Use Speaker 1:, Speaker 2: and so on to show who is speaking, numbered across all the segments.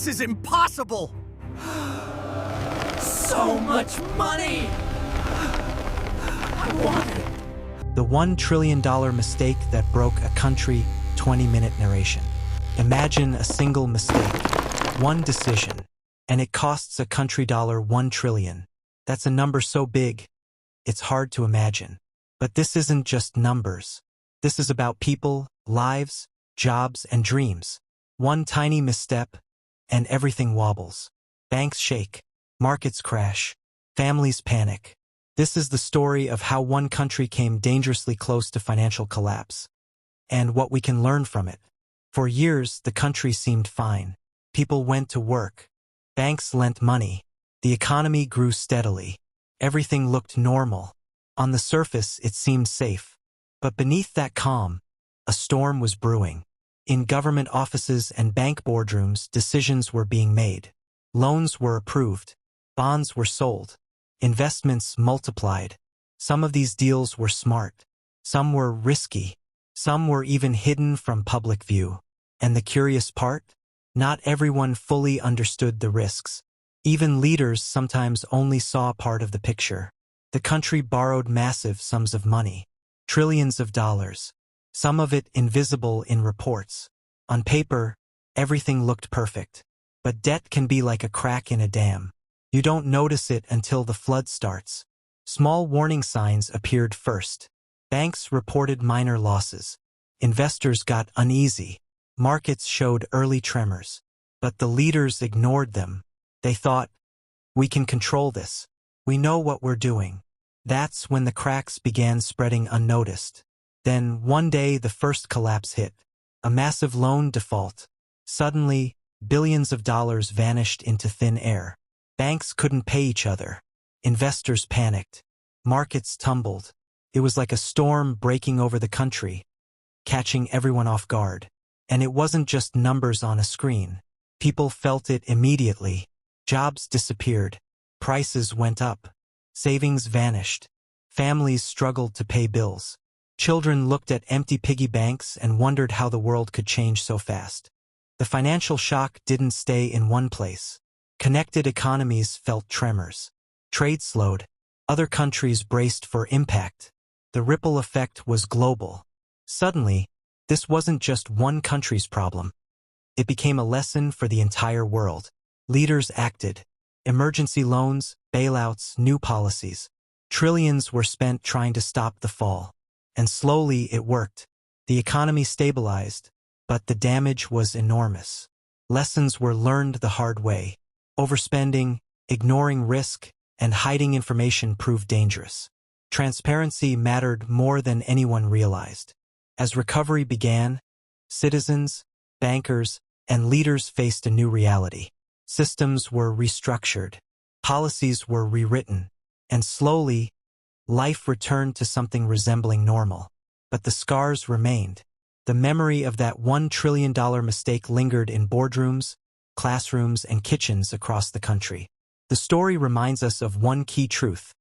Speaker 1: This is impossible!
Speaker 2: So much money! I want it!
Speaker 3: The $1 trillion mistake that broke a country. 20-minute narration. Imagine a single mistake, one decision, and it costs a country $1 trillion. That's a number so big, it's hard to imagine. But this isn't just numbers. This is about people, lives, jobs, and dreams. One tiny misstep, and everything wobbles. Banks shake, markets crash, families panic. This is the story of how one country came dangerously close to financial collapse, and what we can learn from it. For years, the country seemed fine. People went to work. Banks lent money. The economy grew steadily. Everything looked normal. On the surface, it seemed safe. But beneath that calm, a storm was brewing. In government offices and bank boardrooms, decisions were being made. Loans were approved. Bonds were sold. Investments multiplied. Some of these deals were smart. Some were risky. Some were even hidden from public view. And the curious part? Not everyone fully understood the risks. Even leaders sometimes only saw part of the picture. The country borrowed massive sums of money. Trillions of dollars. Some of it invisible in reports. On paper, everything looked perfect. But debt can be like a crack in a dam. You don't notice it until the flood starts. Small warning signs appeared first. Banks reported minor losses. Investors got uneasy. Markets showed early tremors. But the leaders ignored them. They thought, we can control this. We know what we're doing. That's when the cracks began spreading unnoticed. Then, one day, the first collapse hit. A massive loan default. Suddenly, billions of dollars vanished into thin air. Banks couldn't pay each other. Investors panicked. Markets tumbled. It was like a storm breaking over the country, catching everyone off guard. And it wasn't just numbers on a screen. People felt it immediately. Jobs disappeared. Prices went up. Savings vanished. Families struggled to pay bills. Children looked at empty piggy banks and wondered how the world could change so fast. The financial shock didn't stay in one place. Connected economies felt tremors. Trade slowed. Other countries braced for impact. The ripple effect was global. Suddenly, this wasn't just one country's problem. It became a lesson for the entire world. Leaders acted. Emergency loans, bailouts, new policies. Trillions were spent trying to stop the fall. And slowly it worked. The economy stabilized, but the damage was enormous. Lessons were learned the hard way. Overspending, ignoring risk, and hiding information proved dangerous. Transparency mattered more than anyone realized. As recovery began, citizens, bankers, and leaders faced a new reality. Systems were restructured. Policies were rewritten. And slowly, life returned to something resembling normal. But the scars remained. The memory of that $1 trillion mistake lingered in boardrooms, classrooms, and kitchens across the country. The story reminds us of one key truth.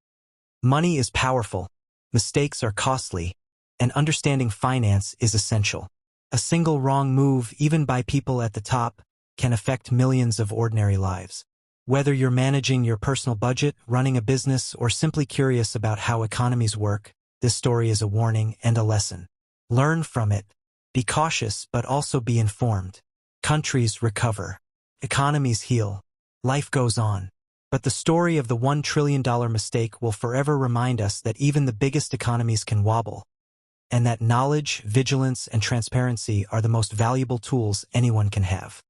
Speaker 3: Money is powerful, mistakes are costly, and understanding finance is essential. A single wrong move, even by people at the top, can affect millions of ordinary lives. Whether you're managing your personal budget, running a business, or simply curious about how economies work, this story is a warning and a lesson. Learn from it. Be cautious, but also be informed. Countries recover. Economies heal. Life goes on. But the story of the $1 trillion mistake will forever remind us that even the biggest economies can wobble, and that knowledge, vigilance, and transparency are the most valuable tools anyone can have.